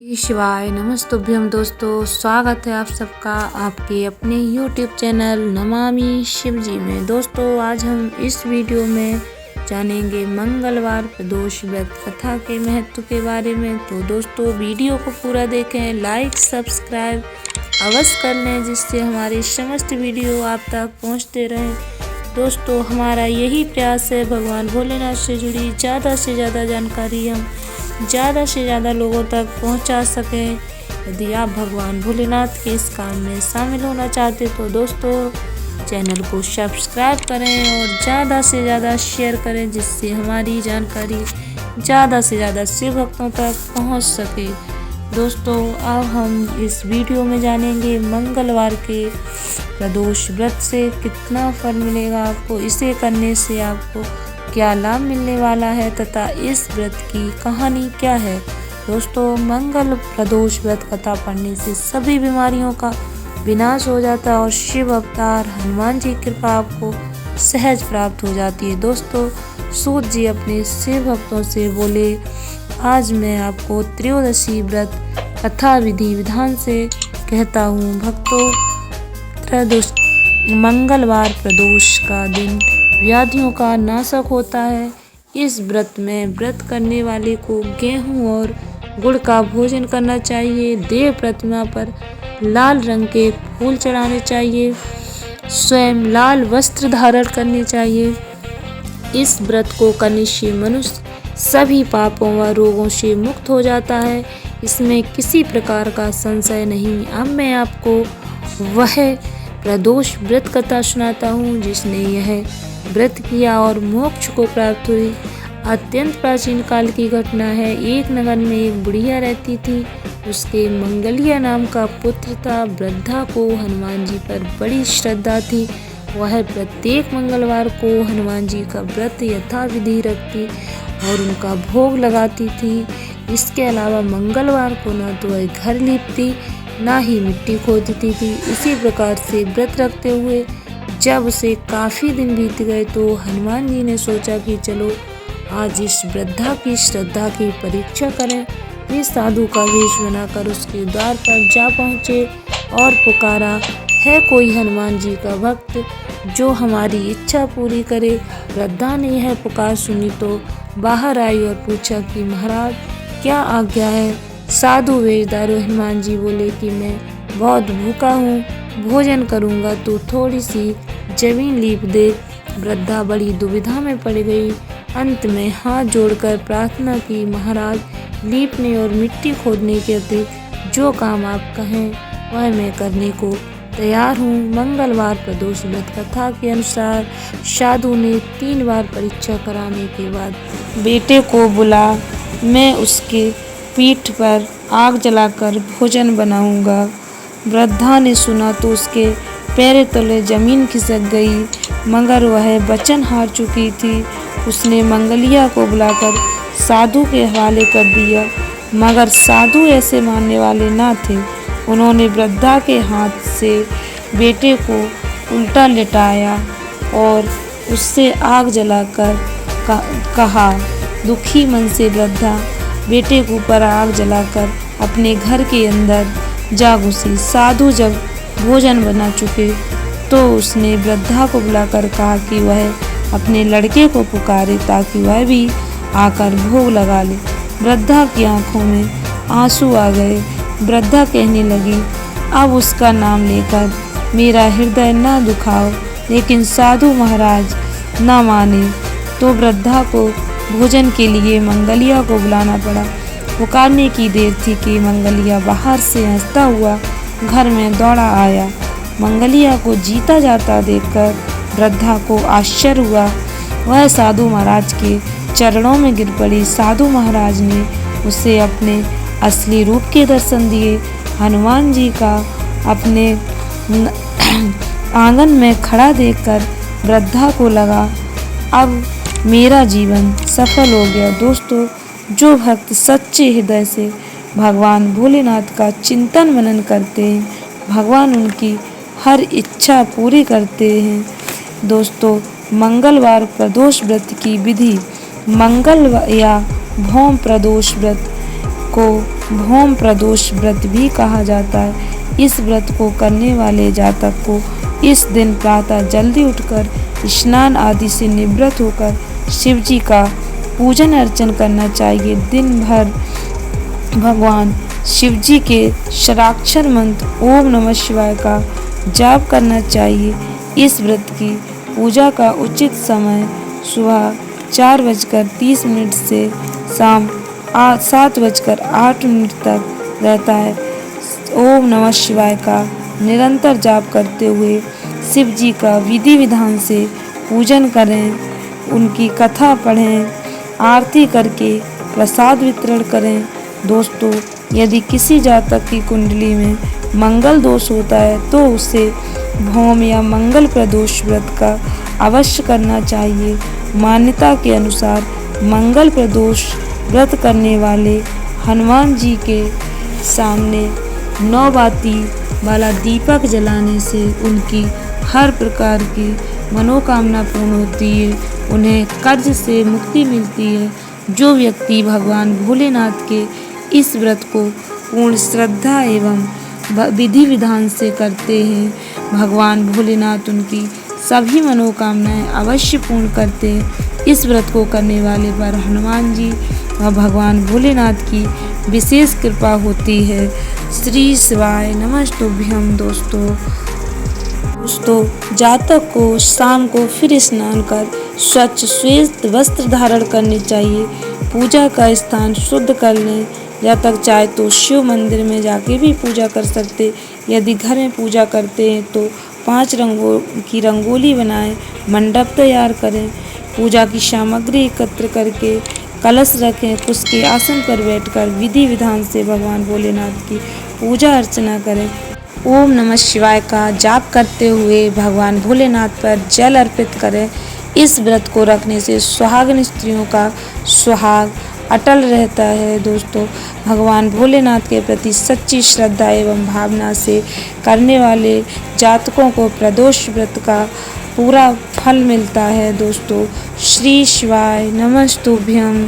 शिवाय नमस्तुभ्यम दोस्तों, स्वागत है आप सबका आपके अपने YouTube चैनल नमामि शिवजी में। दोस्तों आज हम इस वीडियो में जानेंगे मंगलवार प्रदोष व्रत कथा के महत्व के बारे में। तो दोस्तों वीडियो को पूरा देखें, लाइक सब्सक्राइब अवश्य कर लें जिससे हमारी समस्त वीडियो आप तक पहुँचते रहें। दोस्तों हमारा यही प्रयास है भगवान भोलेनाथ से जुड़ी ज़्यादा से ज़्यादा जानकारी हम ज़्यादा से ज़्यादा लोगों तक पहुंचा सकें। यदि आप भगवान भोलेनाथ के इस काम में शामिल होना चाहते तो दोस्तों चैनल को सब्सक्राइब करें और ज़्यादा से ज़्यादा शेयर करें जिससे हमारी जानकारी ज़्यादा से ज़्यादा शिव भक्तों तक पहुंच सके। दोस्तों अब हम इस वीडियो में जानेंगे मंगलवार के प्रदोष व्रत से कितना फल मिलेगा आपको, इसे करने से आपको क्या लाभ मिलने वाला है तथा इस व्रत की कहानी क्या है। दोस्तों मंगल प्रदोष व्रत कथा पढ़ने से सभी बीमारियों का विनाश हो जाता है और शिव अवतार हनुमान जी की कृपा आपको सहज प्राप्त हो जाती है। दोस्तों सूत जी अपने शिव भक्तों से बोले, आज मैं आपको त्रयोदशी व्रत कथा विधि विधान से कहता हूँ। भक्तों त्रयोदश मंगलवार प्रदोष का दिन व्याधियों का नाशक होता है। इस व्रत में व्रत करने वाले को गेहूं और गुड़ का भोजन करना चाहिए। देव प्रतिमा पर लाल रंग के फूल चढ़ाने चाहिए। स्वयं लाल वस्त्र धारण करने चाहिए। इस व्रत को करने से मनुष्य सभी पापों व रोगों से मुक्त हो जाता है। इसमें किसी प्रकार का संशय नहीं। अब मैं आपको वह प्रदोष व्रत कथा सुनाता हूँ जिसने यह व्रत किया और मोक्ष को प्राप्त हुई। अत्यंत प्राचीन काल की घटना है। एक नगर में एक बुढ़िया रहती थी। उसके मंगलिया नाम का पुत्र था। वृद्धा को हनुमान जी पर बड़ी श्रद्धा थी। वह प्रत्येक मंगलवार को हनुमान जी का व्रत यथाविधि रखती और उनका भोग लगाती थी। इसके अलावा मंगलवार को न तो वह घर लीपती ना ही मिट्टी खोदती थी। इसी प्रकार से व्रत रखते हुए जब उसे काफ़ी दिन बीत गए तो हनुमान जी ने सोचा कि चलो आज इस वृद्धा की श्रद्धा की परीक्षा करें। वे साधु का वेश बनाकर उसके द्वार पर जा पहुँचे और पुकारा, है कोई हनुमान जी का भक्त जो हमारी इच्छा पूरी करे। वृद्धा ने यह पुकार सुनी तो बाहर आई और पूछा कि महाराज क्या आज्ञा है। साधु वेशधारी हनुमान जी बोले कि मैं बहुत भूखा हूँ, भोजन करूँगा तो थोड़ी सी जमीन लीप दे। वृद्धा बड़ी दुविधा में पड़ गई। अंत में हाथ जोड़कर प्रार्थना की, महाराज लीपने और मिट्टी खोदने के अतिरिक्त जो काम आप कहें वह मैं करने को तैयार हूँ। मंगलवार प्रदोष व्रत कथा के अनुसार साधु ने 3 बार परीक्षा कराने के बाद बेटे को बुला, मैं उसके पीठ पर आग जलाकर भोजन बनाऊंगा। वृद्धा ने सुना तो उसके पैर तले जमीन खिसक गई, मगर वह वचन हार चुकी थी। उसने मंगलिया को बुलाकर साधु के हवाले कर दिया, मगर साधु ऐसे मानने वाले ना थे। उन्होंने वृद्धा के हाथ से बेटे को उल्टा लिटाया और उससे आग जलाकर कहा। दुखी मन से वृद्धा बेटे के ऊपर आग जलाकर अपने घर के अंदर जा घुसी। साधु जब भोजन बना चुके तो उसने वृद्धा को बुलाकर कहा कि वह अपने लड़के को पुकारे ताकि वह भी आकर भोग लगा ले। वृद्धा की आंखों में आंसू आ गए। वृद्धा कहने लगी, अब उसका नाम लेकर मेरा हृदय न दुखाओ। लेकिन साधु महाराज न माने तो वृद्धा को भोजन के लिए मंगलिया को बुलाना पड़ा। पुकारने की देर थी कि मंगलिया बाहर से हंसता हुआ घर में दौड़ा आया। मंगलिया को जीता जाता देखकर वृद्धा को आश्चर्य हुआ। वह साधु महाराज के चरणों में गिर पड़ी। साधु महाराज ने उसे अपने असली रूप के दर्शन दिए। हनुमान जी का अपने आंगन में खड़ा देखकर वृद्धा को लगा, अब मेरा जीवन सफल हो गया। दोस्तों जो भक्त सच्चे हृदय से भगवान भोलेनाथ का चिंतन मनन करते हैं, भगवान उनकी हर इच्छा पूरी करते हैं। दोस्तों मंगलवार प्रदोष व्रत की विधि। मंगल या भौम प्रदोष व्रत को भौम प्रदोष व्रत भी कहा जाता है। इस व्रत को करने वाले जातक को इस दिन प्रातः जल्दी उठकर स्नान आदि से निवृत्त होकर शिव जी का पूजन अर्चन करना चाहिए। दिन भर भगवान शिव जी के षडाक्षर मंत्र ओम नमः शिवाय का जाप करना चाहिए। इस व्रत की पूजा का उचित समय सुबह 4:30 से शाम 7:08 तक रहता है। ओम नमः शिवाय का निरंतर जाप करते हुए शिव जी का विधि विधान से पूजन करें, उनकी कथा पढ़ें, आरती करके प्रसाद वितरण करें। दोस्तों, यदि किसी जातक की कुंडली में मंगल दोष होता है तो उसे भौम या मंगल प्रदोष व्रत का अवश्य करना चाहिए। मान्यता के अनुसार मंगल प्रदोष व्रत करने वाले हनुमान जी के सामने 9 बाती वाला दीपक जलाने से उनकी हर प्रकार की मनोकामना पूर्ण होती है, उन्हें कर्ज से मुक्ति मिलती है। जो व्यक्ति भगवान भोलेनाथ के इस व्रत को पूर्ण श्रद्धा एवं विधि विधान से करते हैं, भगवान भोलेनाथ उनकी सभी मनोकामनाएं अवश्य पूर्ण करते हैं। इस व्रत को करने वाले पर हनुमान जी और भगवान भोलेनाथ की विशेष कृपा होती है। श्री शिवाय नमस्तुभ्यम। दोस्तों, जातक को शाम को फिर स्नान कर स्वच्छ श्वेत वस्त्र धारण करने चाहिए। पूजा का स्थान शुद्ध कर लें। जातक चाहे तो शिव मंदिर में जाके भी पूजा कर सकते। यदि घर में पूजा करते हैं तो 5 रंगों की रंगोली बनाएं, मंडप तैयार करें, पूजा की सामग्री एकत्र करके कलश रखें, उसके आसन पर बैठकर विधि विधान से भगवान भोलेनाथ की पूजा अर्चना करें। ओम नमः शिवाय का जाप करते हुए भगवान भोलेनाथ पर जल अर्पित करें। इस व्रत को रखने से सुहागिन स्त्रियों का सुहाग अटल रहता है। दोस्तों, भगवान भोलेनाथ के प्रति सच्ची श्रद्धा एवं भावना से करने वाले जातकों को प्रदोष व्रत का पूरा फल मिलता है। दोस्तों, श्री शिवाय नमस्तुभ्यम।